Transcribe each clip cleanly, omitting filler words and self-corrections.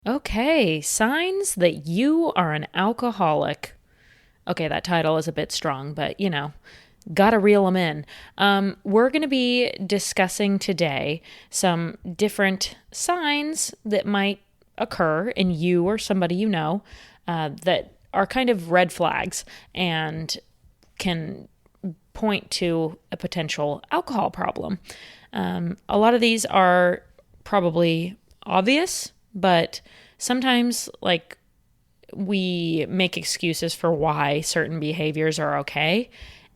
Okay, signs that you are an alcoholic. Okay, that title is a bit strong, but gotta reel them in. We're going to be discussing today some different signs that might occur in you or somebody that are kind of red flags and can point to a potential alcohol problem. A lot of these are probably obvious, but sometimes, we make excuses for why certain behaviors are okay.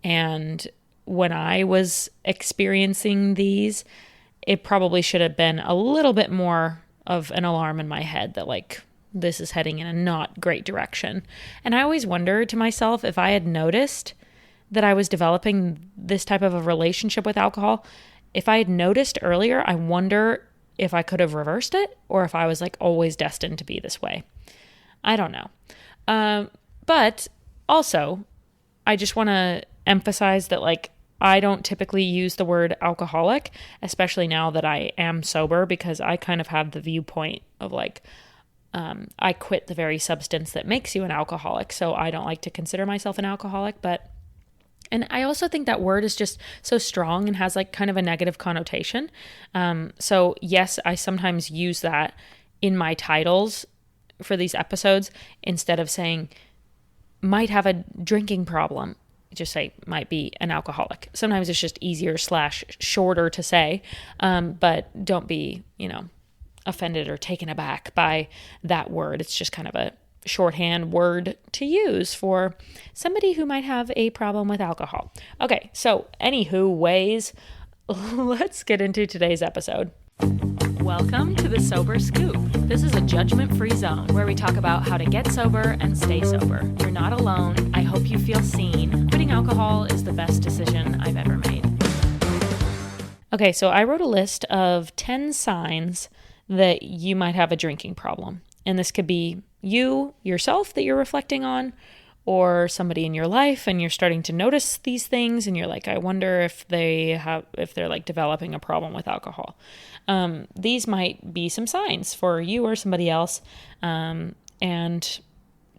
And when I was experiencing these, it probably should have been a little bit more of an alarm in my head that, this is heading in a not great direction. And I always wonder to myself if I had noticed that I was developing this type of a relationship with alcohol. If I had noticed earlier, I wonder if I could have reversed it or if I was always destined to be this way. I don't know. But also, I just want to emphasize that I don't typically use the word alcoholic, especially now that I am sober, because I kind of have the viewpoint of I quit the very substance that makes you an alcoholic. So I don't like to consider myself an alcoholic, and I also think that word is just so strong and has kind of a negative connotation. So yes, I sometimes use that in my titles for these episodes instead of saying might have a drinking problem. Just say might be an alcoholic. Sometimes it's just easier / shorter to say, but don't be, offended or taken aback by that word. It's just kind of a shorthand word to use for somebody who might have a problem with alcohol. Okay, so anywho ways, let's get into today's episode. Welcome to the Sober Scoop. This is a judgment-free zone where we talk about how to get sober and stay sober. You're not alone. I hope you feel seen. Quitting alcohol is the best decision I've ever made. Okay, so I wrote a list of 10 signs that you might have a drinking problem. And this could be you, yourself, that you're reflecting on, or somebody in your life and you're starting to notice these things and you're like, I wonder if they're developing a problem with alcohol. These might be some signs for you or somebody else. And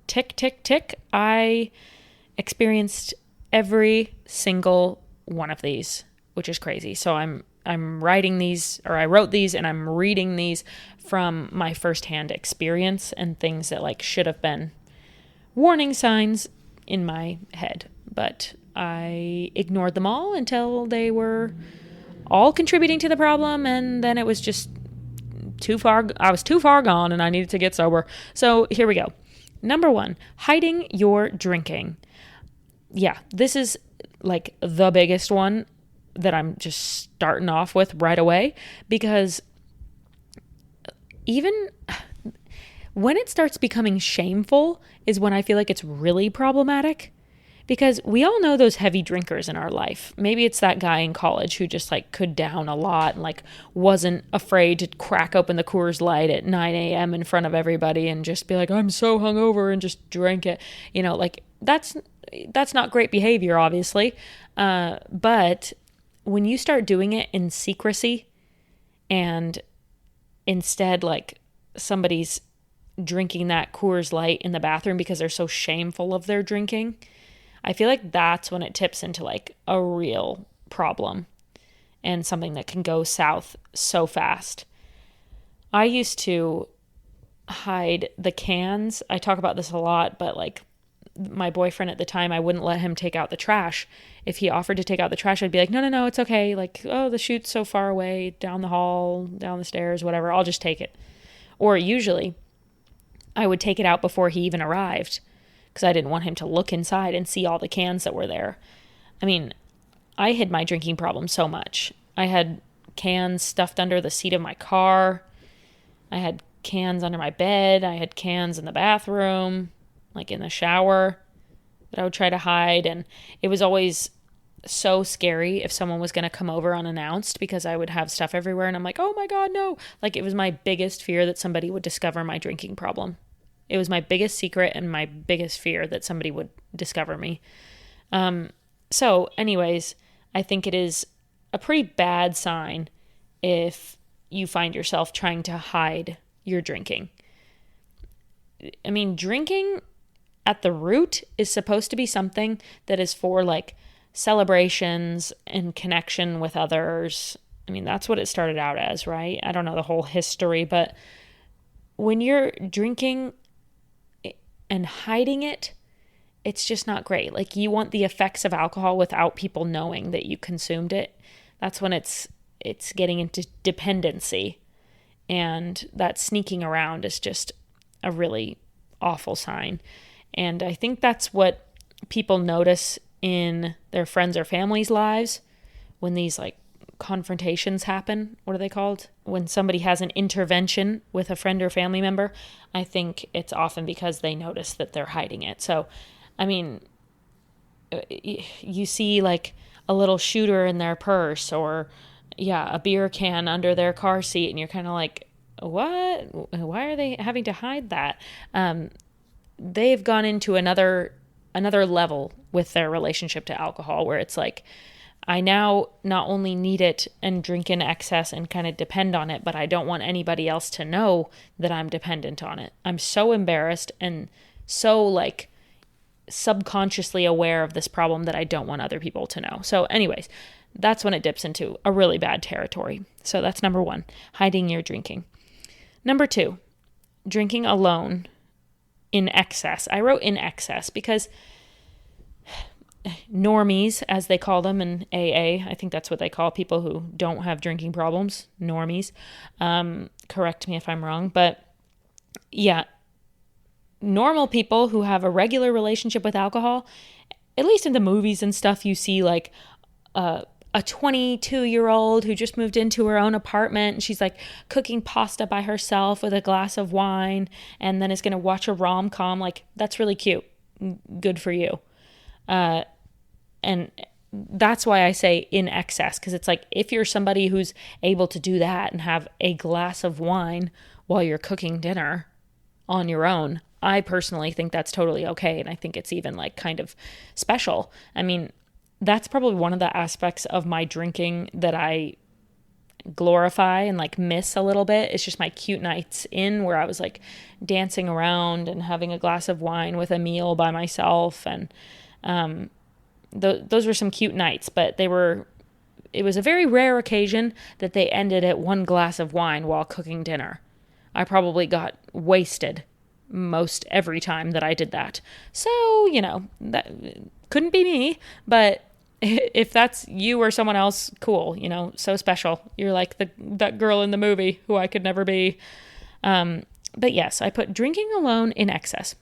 tick, tick, tick, I experienced every single one of these, which is crazy. So I'm writing these, or I wrote these, and I'm reading these from my firsthand experience and things that should have been warning signs in my head. But I ignored them all until they were all contributing to the problem, and then it was just too far. I was too far gone, and I needed to get sober. So here we go. Number 1, hiding your drinking. Yeah, this is the biggest one that I'm just starting off with right away, because even when it starts becoming shameful is when I feel like it's really problematic, because we all know those heavy drinkers in our life. Maybe it's that guy in college who just could down a lot and wasn't afraid to crack open the Coors Light at 9 a.m. in front of everybody and just be like, I'm so hungover, and just drink it. That's not great behavior, obviously. But when you start doing it in secrecy and instead somebody's drinking that Coors Light in the bathroom because they're so shameful of their drinking, I feel like that's when it tips into a real problem and something that can go south so fast. I used to hide the cans. I talk about this a lot, but my boyfriend at the time, I wouldn't let him take out the trash. If he offered to take out the trash, I'd be like, no, it's okay. Oh, the chute's so far away, down the hall, down the stairs, whatever. I'll just take it. Or usually I would take it out before he even arrived because I didn't want him to look inside and see all the cans that were there. I mean, I hid my drinking problem so much. I had cans stuffed under the seat of my car. I had cans under my bed. I had cans in the bathroom, in the shower, that I would try to hide. And it was always so scary if someone was going to come over unannounced, because I would have stuff everywhere and I'm like, oh my God, no. It was my biggest fear that somebody would discover my drinking problem. It was my biggest secret and my biggest fear that somebody would discover me. So anyways, I think it is a pretty bad sign if you find yourself trying to hide your drinking. I mean, drinking at the root is supposed to be something that is for like celebrations and connection with others. I mean, that's what it started out as, right? I don't know the whole history, but when you're drinking and hiding it, it's just not great. Like, you want the effects of alcohol without people knowing that you consumed it. That's when it's getting into dependency, and that sneaking around is just a really awful sign. And I think that's what people notice in their friends or family's lives when these like confrontations happen. What are they called? When somebody has an intervention with a friend or family member, I think it's often because they notice that they're hiding it. So, I mean, you see like a little shooter in their purse, or a beer can under their car seat, and you're kind of like, what? Why are they having to hide that? They've gone into another level with their relationship to alcohol, where it's like, I now not only need it and drink in excess and kind of depend on it, but I don't want anybody else to know that I'm dependent on it. I'm so embarrassed and so like subconsciously aware of this problem that I don't want other people to know. So anyways, that's when it dips into a really bad territory. So that's number 1, hiding your drinking. Number 2, drinking alone in excess. I wrote in excess because normies, as they call them in AA, I think that's what they call people who don't have drinking problems, normies. Correct me if I'm wrong, but yeah, normal people who have a regular relationship with alcohol, at least in the movies and stuff, you see like a 22-year-old who just moved into her own apartment, and she's like cooking pasta by herself with a glass of wine, and then is going to watch a rom-com. Like, that's really cute. Good for you. And that's why I say in excess, because it's like, if you're somebody who's able to do that and have a glass of wine while you're cooking dinner on your own, I personally think that's totally okay. And I think it's even like kind of special. I mean, that's probably one of the aspects of my drinking that I glorify and like miss a little bit. It's just my cute nights in, where I was like dancing around and having a glass of wine with a meal by myself. And those were some cute nights, but it was a very rare occasion that they ended at one glass of wine while cooking dinner. I probably got wasted most every time that I did that. So, that couldn't be me, but if that's you or someone else, cool, so special. You're like that girl in the movie who I could never be. But yes, I put drinking alone in excess.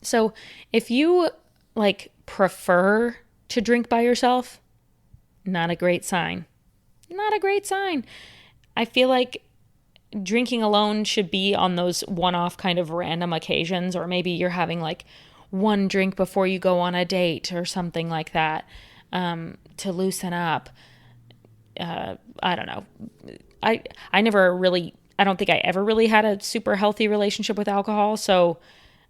So if you like prefer to drink by yourself, not a great sign. Not a great sign. I feel like drinking alone should be on those one-off kind of random occasions, or maybe you're having like one drink before you go on a date or something like that, to loosen up. I don't know. I don't think I ever really had a super healthy relationship with alcohol, so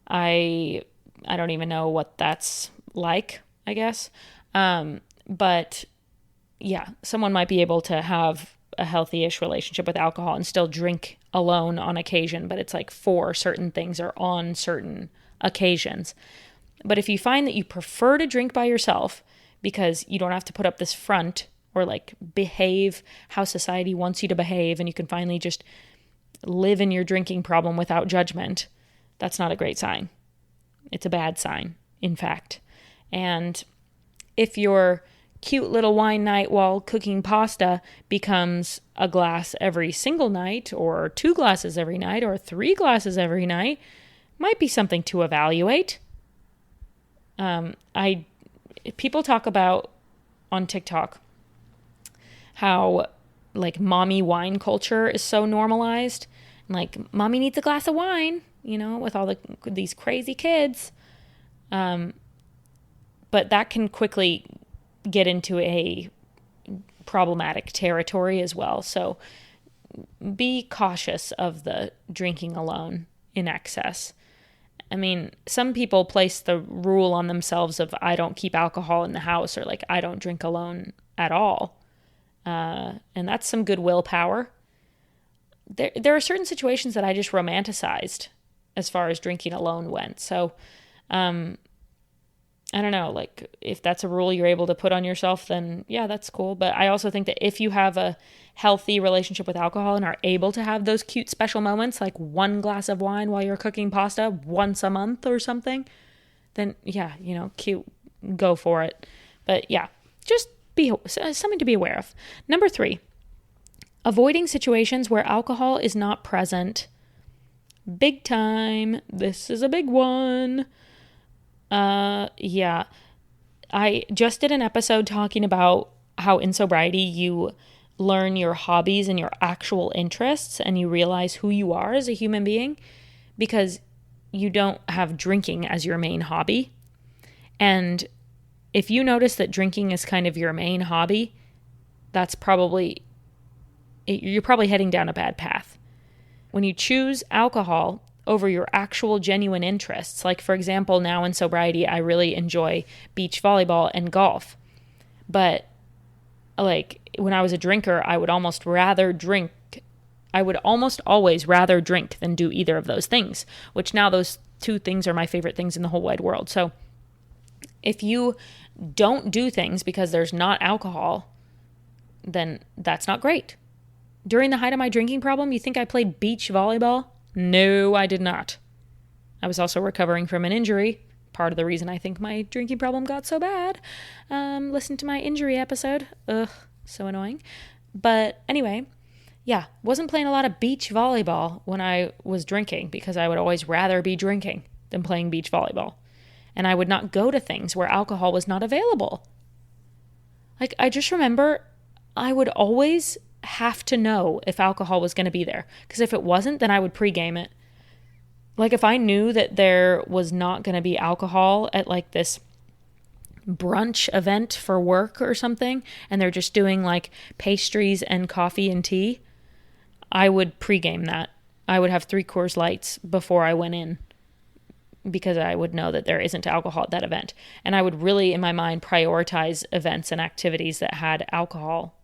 I don't even know what that's like, I guess. But yeah, someone might be able to have a healthy-ish relationship with alcohol and still drink alone on occasion, but it's like for certain things or on certain occasions. But if you find that you prefer to drink by yourself because you don't have to put up this front or like behave how society wants you to behave, and you can finally just live in your drinking problem without judgment, that's not a great sign. It's a bad sign, in fact. And if your cute little wine night while cooking pasta becomes a glass every single night, or 2 glasses every night, or 3 glasses every night, might be something to evaluate. People talk about on TikTok how like mommy wine culture is so normalized. Like, mommy needs a glass of wine, with all these crazy kids. But that can quickly get into a problematic territory as well. So be cautious of the drinking alone in excess. I mean, some people place the rule on themselves of, I don't keep alcohol in the house, or like, I don't drink alone at all. And that's some good willpower. There are certain situations that I just romanticized as far as drinking alone went. So, I don't know, like if that's a rule you're able to put on yourself, then yeah, that's cool. But I also think that if you have a healthy relationship with alcohol and are able to have those cute special moments, like one glass of wine while you're cooking pasta once a month or something, then yeah, cute, go for it. But yeah, just be something to be aware of. Number 3, avoiding situations where alcohol is not present. Big time. This is a big one. Yeah. I just did an episode talking about how in sobriety you learn your hobbies and your actual interests and you realize who you are as a human being because you don't have drinking as your main hobby. And if you notice that drinking is kind of your main hobby, you're probably heading down a bad path. When you choose alcohol over your actual genuine interests, like for example, now in sobriety, I really enjoy beach volleyball and golf. But like when I was a drinker, I would almost always rather drink than do either of those things, which now those two things are my favorite things in the whole wide world. So if you don't do things because there's not alcohol, then that's not great. During the height of my drinking problem, you think I played beach volleyball? No, I did not. I was also recovering from an injury. Part of the reason I think my drinking problem got so bad. Listen to my injury episode. Ugh, so annoying. But anyway, yeah, wasn't playing a lot of beach volleyball when I was drinking because I would always rather be drinking than playing beach volleyball. And I would not go to things where alcohol was not available. Like, I just remember I would always have to know if alcohol was going to be there. Because if it wasn't, then I would pregame it. Like if I knew that there was not going to be alcohol at like this brunch event for work or something, and they're just doing like pastries and coffee and tea, I would pregame that. I would have 3 Coors Lights before I went in because I would know that there isn't alcohol at that event. And I would really, in my mind, prioritize events and activities that had alcohol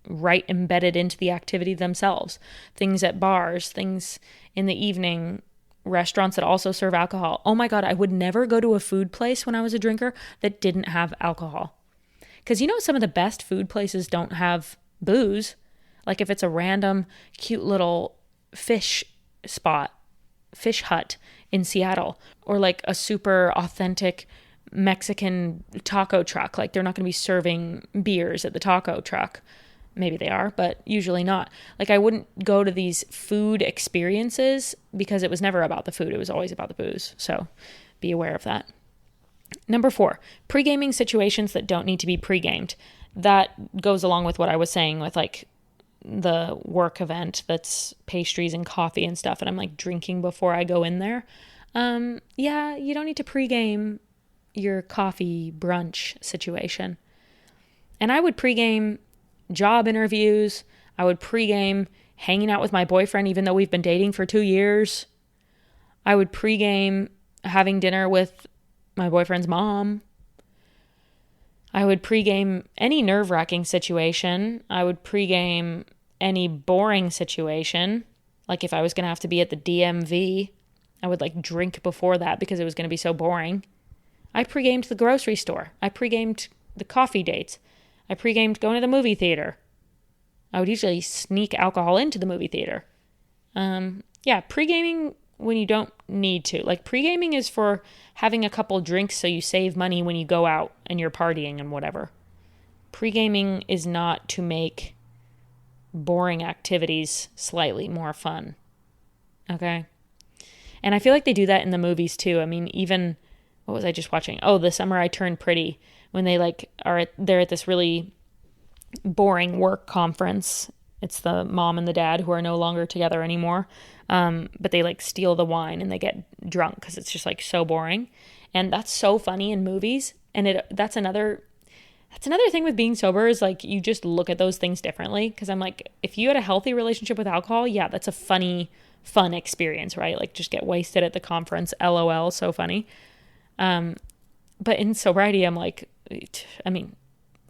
right embedded into the activity themselves. Things at bars, things in the evening, restaurants that also serve alcohol. Oh my God, I would never go to a food place when I was a drinker that didn't have alcohol. Because some of the best food places don't have booze. Like if it's a random cute little fish spot, fish hut in Seattle, or like a super authentic Mexican taco truck, like they're not going to be serving beers at the taco truck. Maybe they are, but usually not. Like I wouldn't go to these food experiences because it was never about the food. It was always about the booze. So be aware of that. Number 4, pre-gaming situations that don't need to be pre-gamed. That goes along with what I was saying with like the work event that's pastries and coffee and stuff. And I'm like drinking before I go in there. Yeah, you don't need to pre-game your coffee brunch situation. And I would pre-game job interviews. I would pregame hanging out with my boyfriend, even though we've been dating for 2 years. I would pregame having dinner with my boyfriend's mom. I would pregame any nerve-wracking situation. I would pregame any boring situation. Like if I was going to have to be at the DMV, I would like drink before that because it was going to be so boring. I pregamed the grocery store. I pregamed the coffee dates. I pre-gamed going to the movie theater. I would usually sneak alcohol into the movie theater. Yeah, pre-gaming when you don't need to. Like pre-gaming is for having a couple drinks so you save money when you go out and you're partying and whatever. Pre-gaming is not to make boring activities slightly more fun. Okay? And I feel like they do that in the movies too. I mean, even, what was I just watching? Oh, The Summer I Turned Pretty. When they they're at this really boring work conference. It's the mom and the dad who are no longer together anymore. But they like steal the wine and they get drunk because it's just like so boring. And that's so funny in movies. And that's another thing with being sober is like you just look at those things differently. Because I'm like, if you had a healthy relationship with alcohol, yeah, that's a fun experience, right? Like just get wasted at the conference. LOL, so funny. But in sobriety, I'm like, I mean,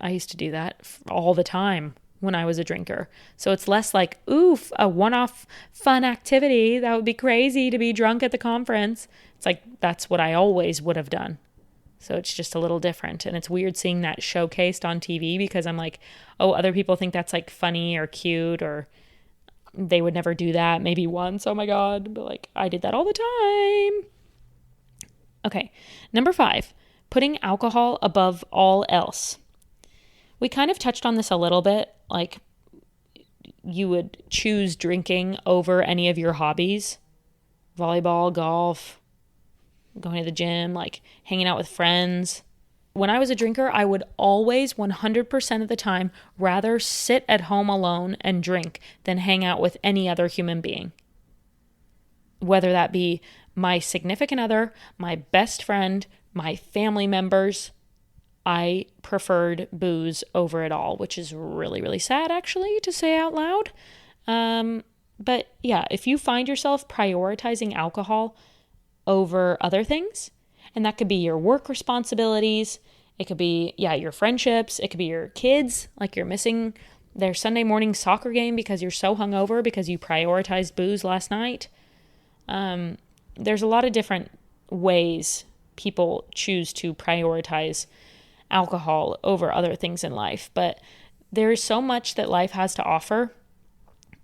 I used to do that all the time. when I was a drinker. So it's less like, oof, a one-off fun activity. That would be crazy to be drunk at the conference. It's like, that's what I always would have done. So it's just a little different. And it's weird seeing that showcased on TV because I'm like, oh, other people think that's like funny or cute, or they would never do that. Maybe once, oh my God. But like, I did that all the time. Okay, number 5, putting alcohol above all else. We kind of touched on this a little bit, like you would choose drinking over any of your hobbies, volleyball, golf, going to the gym, like hanging out with friends. When I was a drinker, I would always 100% of the time rather sit at home alone and drink than hang out with any other human being. Whether that be my significant other, my best friend, my family members, I preferred booze over it all, which is really, really sad actually to say out loud. But yeah, if you find yourself prioritizing alcohol over other things, and that could be your work responsibilities, it could be, your friendships, it could be your kids, like you're missing their Sunday morning soccer game because you're so hungover because you prioritized booze last night. There's a lot of different ways people choose to prioritize alcohol over other things in life, but there is so much that life has to offer.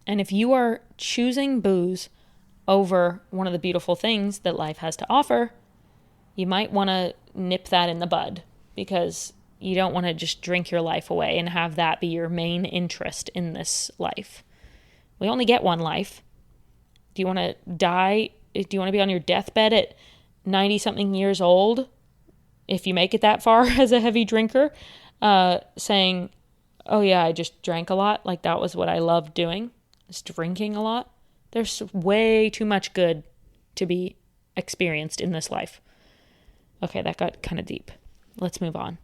And if you are choosing booze over one of the beautiful things that life has to offer, you might want to nip that in the bud, because you don't want to just drink your life away and have that be your main interest in this life. We only get one life. Do you want to die? Do you want to be on your deathbed at 90-something years old, if you make it that far as a heavy drinker, saying, oh yeah, I just drank a lot, like that was what I loved doing, just drinking a lot? There's way too much good to be experienced in this life. Okay, that got kind of deep. Let's move on.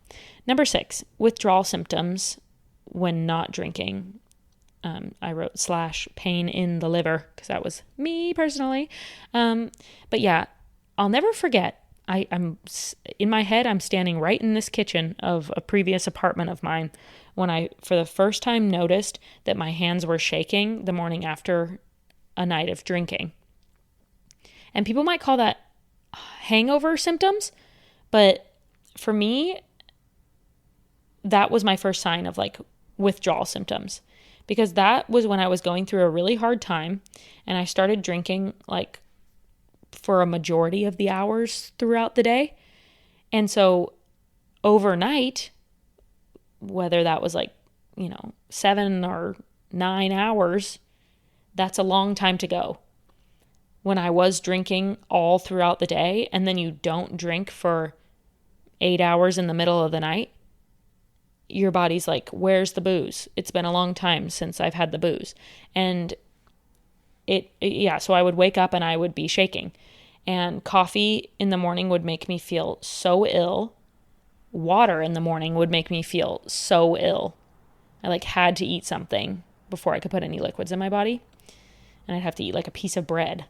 Number 6, withdrawal symptoms when not drinking. I wrote / pain in the liver because that was me personally. But yeah, I'll never forget. I'm in my head, I'm standing right in this kitchen of a previous apartment of mine when I, for the first time, noticed that my hands were shaking the morning after a night of drinking. And people might call that hangover symptoms, but for me, that was my first sign of like withdrawal symptoms, because that was when I was going through a really hard time and I started drinking like for a majority of the hours throughout the day. And so overnight, whether that was like, 7 or 9 hours, that's a long time to go. When I was drinking all throughout the day and then you don't drink for 8 hours in the middle of the night, your body's like, where's the booze? It's been a long time since I've had the booze. And so I would wake up and I would be shaking. And coffee in the morning would make me feel so ill. Water in the morning would make me feel so ill. I had to eat something before I could put any liquids in my body. And I'd have to eat like a piece of bread.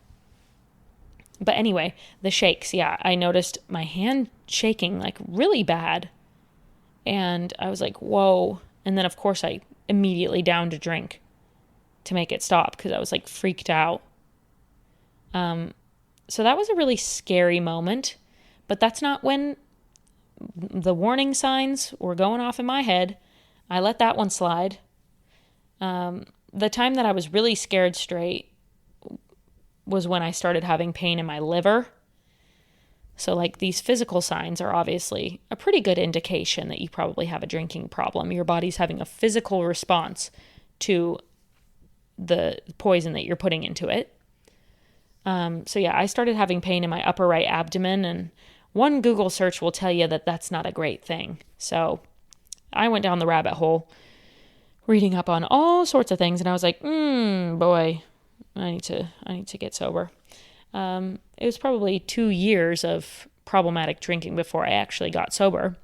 But anyway, the shakes, I noticed my hand shaking like really bad. And I was like, whoa. And then of course I immediately downed a drink to make it stop because I was like freaked out. So that was a really scary moment, but that's not when the warning signs were going off in my head. I let that one slide. The time that I was really scared straight was when I started having pain in my liver. So like these physical signs are obviously a pretty good indication that you probably have a drinking problem. Your body's having a physical response to the poison that you're putting into it. I started having pain in my upper right abdomen, and one Google search will tell you that that's not a great thing. So I went down the rabbit hole reading up on all sorts of things, and I was like, boy, I need to get sober. It was probably 2 years of problematic drinking before I actually got sober.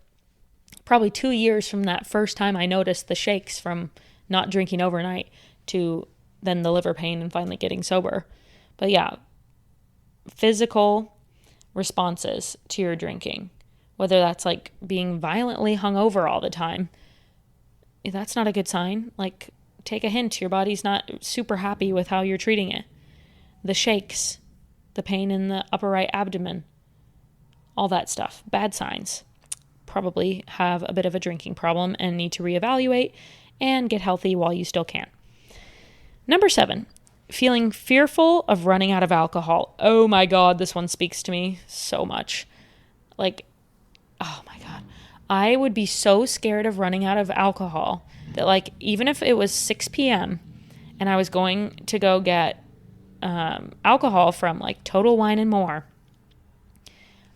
Probably 2 years from that first time I noticed the shakes from not drinking overnight to then the liver pain and finally getting sober. But yeah, physical responses to your drinking, whether that's like being violently hungover all the time, that's not a good sign. Like, take a hint. Your body's not super happy with how you're treating it. The shakes, the pain in the upper right abdomen, all that stuff. Bad signs. Probably have a bit of a drinking problem and need to reevaluate and get healthy while you still can. Number 7, feeling fearful of running out of alcohol. Oh my God, this one speaks to me so much. Like, oh my God. I would be so scared of running out of alcohol that, like, even if it was 6 p.m. and I was going to go get alcohol from like Total Wine and More,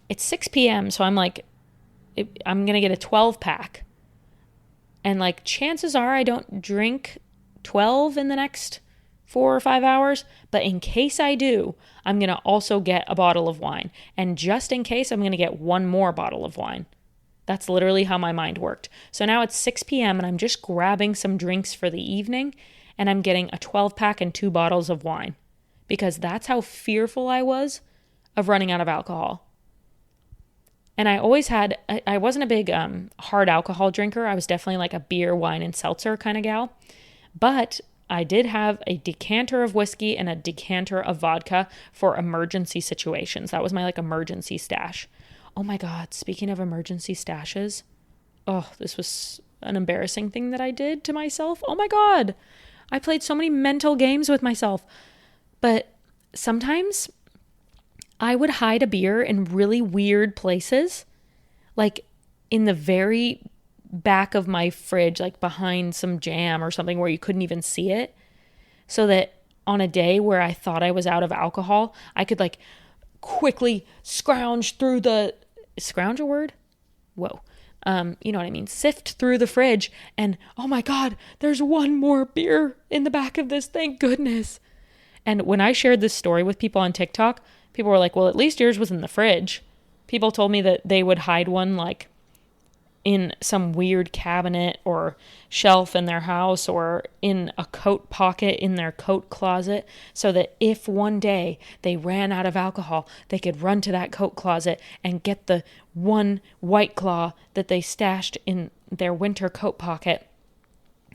it's 6 p.m. So I'm like, I'm going to get a 12 pack. And like, chances are I don't drink 12 in the next 4 or 5 hours. But in case I do, I'm going to also get a bottle of wine. And just in case, I'm going to get one more bottle of wine. That's literally how my mind worked. So now it's 6 p.m. and I'm just grabbing some drinks for the evening. And I'm getting a 12 pack and 2 bottles of wine. Because that's how fearful I was of running out of alcohol. And I always had, I wasn't a big hard alcohol drinker. I was definitely like a beer, wine, and seltzer kind of gal. But I did have a decanter of whiskey and a decanter of vodka for emergency situations. That was my like emergency stash. Oh my God, speaking of emergency stashes, this was an embarrassing thing that I did to myself. Oh my God, I played so many mental games with myself. But sometimes I would hide a beer in really weird places, like in the very back of my fridge, like behind some jam or something where you couldn't even see it, so that on a day where I thought I was out of alcohol, I could like quickly scrounge a word? Whoa. You know what I mean? Sift through the fridge and, oh my God, there's one more beer in the back of this, thank goodness. And when I shared this story with people on TikTok, people were like, well, at least yours was in the fridge. People told me that they would hide one like in some weird cabinet or shelf in their house or in a coat pocket in their coat closet, so that if one day they ran out of alcohol, they could run to that coat closet and get the one White Claw that they stashed in their winter coat pocket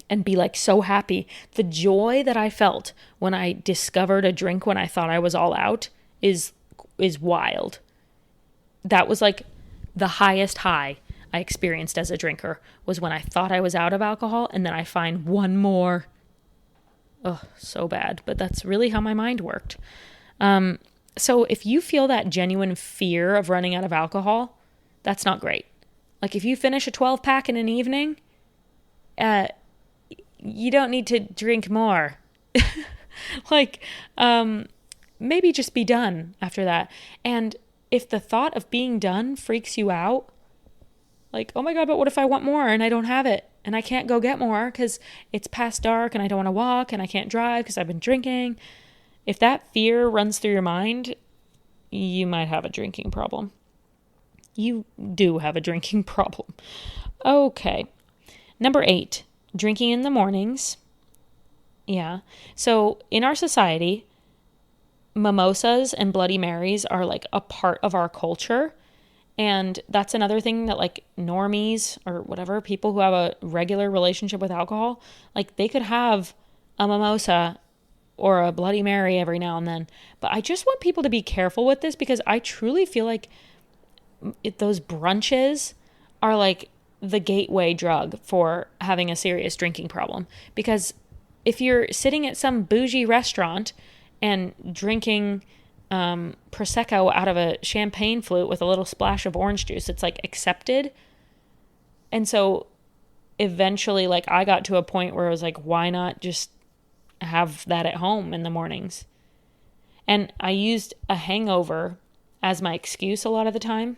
and be like so happy. The joy that I felt when I discovered a drink when I thought I was all out is wild. That was like the highest high I experienced as a drinker, was when I thought I was out of alcohol and then I find one more. Oh, so bad. But that's really how my mind worked. So if you feel that genuine fear of running out of alcohol, that's not great. Like if you finish a 12 pack in an evening, you don't need to drink more. Like, maybe just be done after that. And if the thought of being done freaks you out, like, oh my God, but what if I want more and I don't have it and I can't go get more because it's past dark and I don't want to walk and I can't drive because I've been drinking. If that fear runs through your mind, you might have a drinking problem. You do have a drinking problem. Okay. Number 8, drinking in the mornings. Yeah. So in our society, mimosas and Bloody Marys are like a part of our culture. And that's another thing that like normies or whatever, people who have a regular relationship with alcohol, like they could have a mimosa or a Bloody Mary every now and then. But I just want people to be careful with this, because I truly feel like those brunches are like the gateway drug for having a serious drinking problem. Because if you're sitting at some bougie restaurant and drinking Prosecco out of a champagne flute with a little splash of orange juice, it's like accepted. And so eventually, like, I got to a point where I was like, why not just have that at home in the mornings? And I used a hangover as my excuse a lot of the time.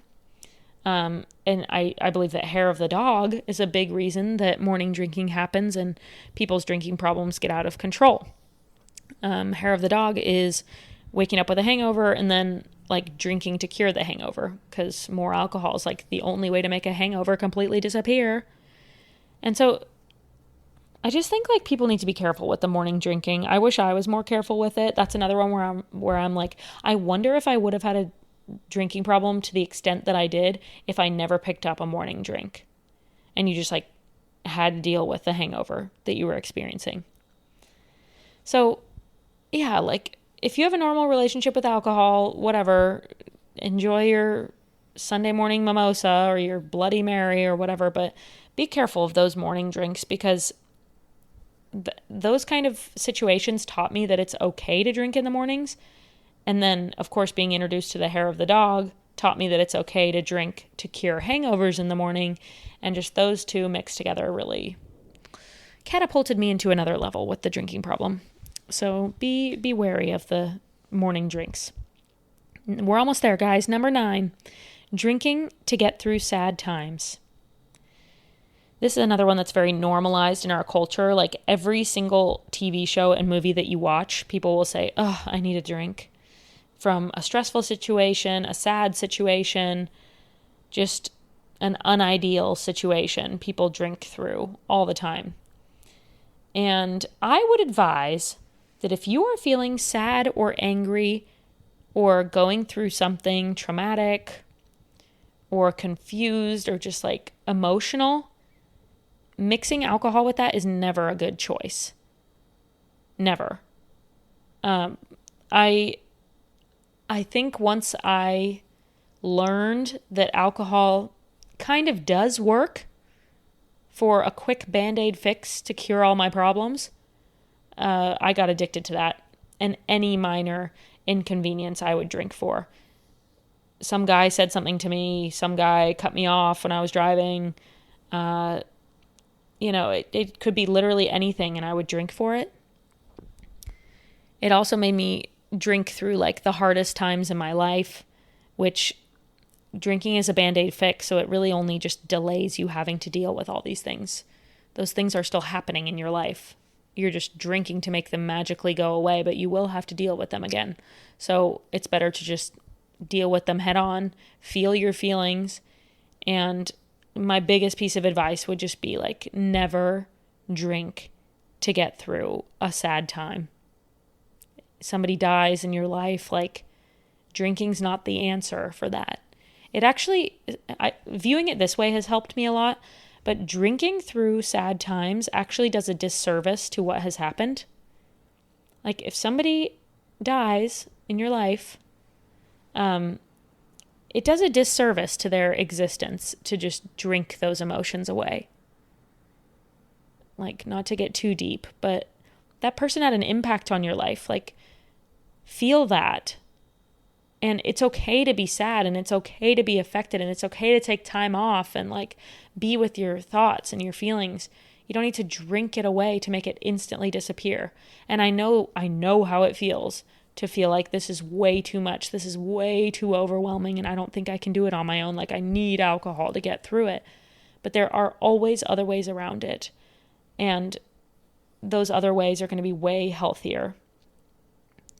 And I believe that hair of the dog is a big reason that morning drinking happens and people's drinking problems get out of control. Hair of the dog is waking up with a hangover and then like drinking to cure the hangover, because more alcohol is like the only way to make a hangover completely disappear. And so I just think like people need to be careful with the morning drinking. I wish I was more careful with it. That's another one where I'm like, I wonder if I would have had a drinking problem to the extent that I did if I never picked up a morning drink. And you just like had to deal with the hangover that you were experiencing. So, yeah, like if you have a normal relationship with alcohol, whatever, enjoy your Sunday morning mimosa or your Bloody Mary or whatever, but be careful of those morning drinks because those kind of situations taught me that it's okay to drink in the mornings. And then, of course, being introduced to the hair of the dog taught me that it's okay to drink to cure hangovers in the morning. And just those two mixed together really catapulted me into another level with the drinking problem. So be wary of the morning drinks. We're almost there, guys. Number 9, drinking to get through sad times. This is another one that's very normalized in our culture. Like every single TV show and movie that you watch, people will say, "Oh, I need a drink." From a stressful situation, a sad situation, just an unideal situation, people drink through all the time. And I would advise that if you are feeling sad or angry or going through something traumatic or confused or just like emotional, mixing alcohol with that is never a good choice. Never. I think once I learned that alcohol kind of does work for a quick Band-Aid fix to cure all my problems, I got addicted to that. And any minor inconvenience I would drink for. Some guy said something to me. Some guy cut me off when I was driving. It could be literally anything, and I would drink for it. It also made me drink through like the hardest times in my life, which drinking is a Band-Aid fix, so it really only just delays you having to deal with all these things. Those things are still happening in your life. You're just drinking to make them magically go away, but you will have to deal with them again. So it's better to just deal with them head on, feel your feelings, and my biggest piece of advice would just be like, never drink to get through a sad time. Somebody dies in your life, like drinking's not the answer for that. It actually, viewing it this way has helped me a lot, but drinking through sad times actually does a disservice to what has happened. Like if somebody dies in your life, it does a disservice to their existence to just drink those emotions away. Like, not to get too deep, but that person had an impact on your life. Like, feel that. And it's okay to be sad, and it's okay to be affected, and it's okay to take time off and like be with your thoughts and your feelings. You don't need to drink it away to make it instantly disappear. And I know how it feels to feel like this is way too much. This is way too overwhelming, and I don't think I can do it on my own. Like, I need alcohol to get through it. But there are always other ways around it. And those other ways are going to be way healthier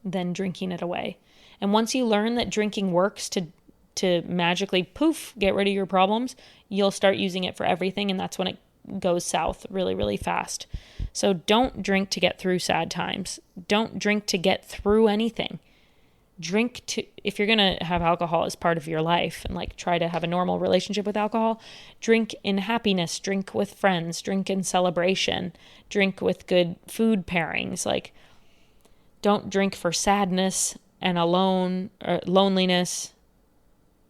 than drinking it away. And once you learn that drinking works to magically, poof, get rid of your problems, you'll start using it for everything, and that's when it goes south really, really fast. So don't drink to get through sad times. Don't drink to get through anything. Drink to, if you're going to have alcohol as part of your life and like try to have a normal relationship with alcohol, drink in happiness, drink with friends, drink in celebration, drink with good food pairings. Like, don't drink for sadness and alone or loneliness.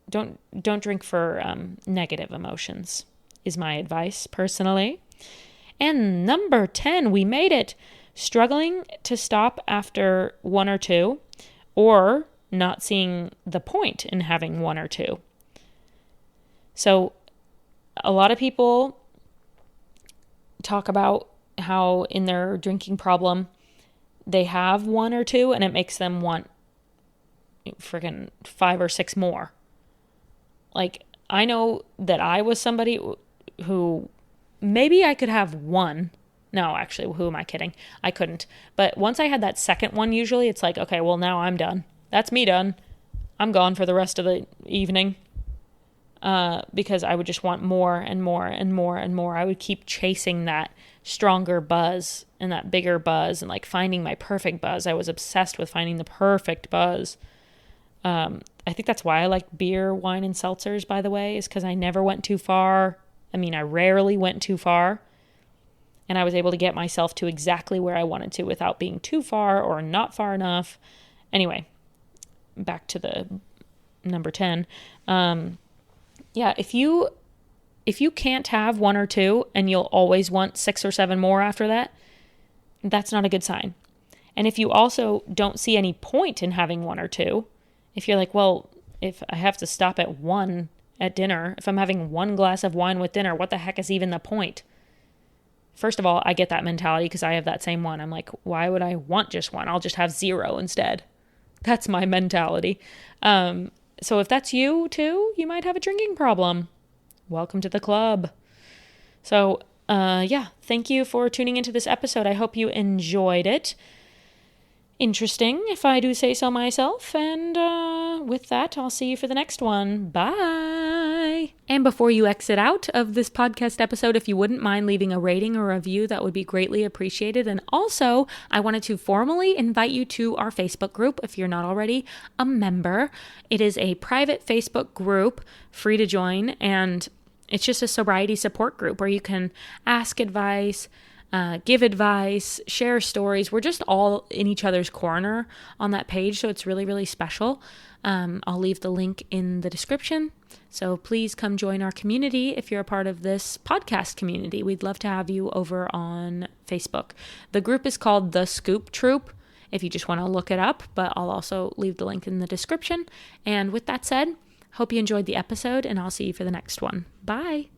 Don't drink for negative emotions is my advice personally. And number 10, we made it. Struggling to stop after one or two, or not seeing the point in having one or two. So a lot of people talk about how in their drinking problem, they have one or two and it makes them want freaking 5 or 6 more. Like, I know that I was somebody who maybe I could have one. No, actually, who am I kidding? I couldn't. But once I had that second one, usually it's like, okay, well, now I'm done. That's me done. I'm gone for the rest of the evening. Because I would just want more and more and more and more. I would keep chasing that stronger buzz and that bigger buzz and like finding my perfect buzz. I was obsessed with finding the perfect buzz. I think that's why I like beer, wine, and seltzers, by the way, is because I never went too far. I mean, I rarely went too far. and I was able to get myself to exactly where I wanted to without being too far or not far enough. Anyway, back to the number 10. Yeah, if you can't have 1 or 2 and you'll always want 6 or 7 more after that, that's not a good sign. And if you also don't see any point in having 1 or 2, if you're like, well, if I have to stop at 1 at dinner, if I'm having 1 glass of wine with dinner, what the heck is even the point? First of all, I get that mentality because I have that same one. I'm like, why would I want just 1? I'll just have 0 instead. That's my mentality. So if that's you too, you might have a drinking problem. Welcome to the club. So, thank you for tuning into this episode. I hope you enjoyed it. Interesting, if I do say so myself. And with that, I'll see you for the next one. Bye. And before you exit out of this podcast episode, if you wouldn't mind leaving a rating or review, that would be greatly appreciated. And also, I wanted to formally invite you to our Facebook group if you're not already a member. It is a private Facebook group, free to join, and it's just a sobriety support group where you can ask advice, give advice, share stories. We're just all in each other's corner on that page, so it's really, really special. I'll leave the link in the description. So please come join our community if you're a part of this podcast community. We'd love to have you over on Facebook. The group is called The Scoop Troop, if you just want to look it up, but I'll also leave the link in the description. And with that said, hope you enjoyed the episode, and I'll see you for the next one. Bye.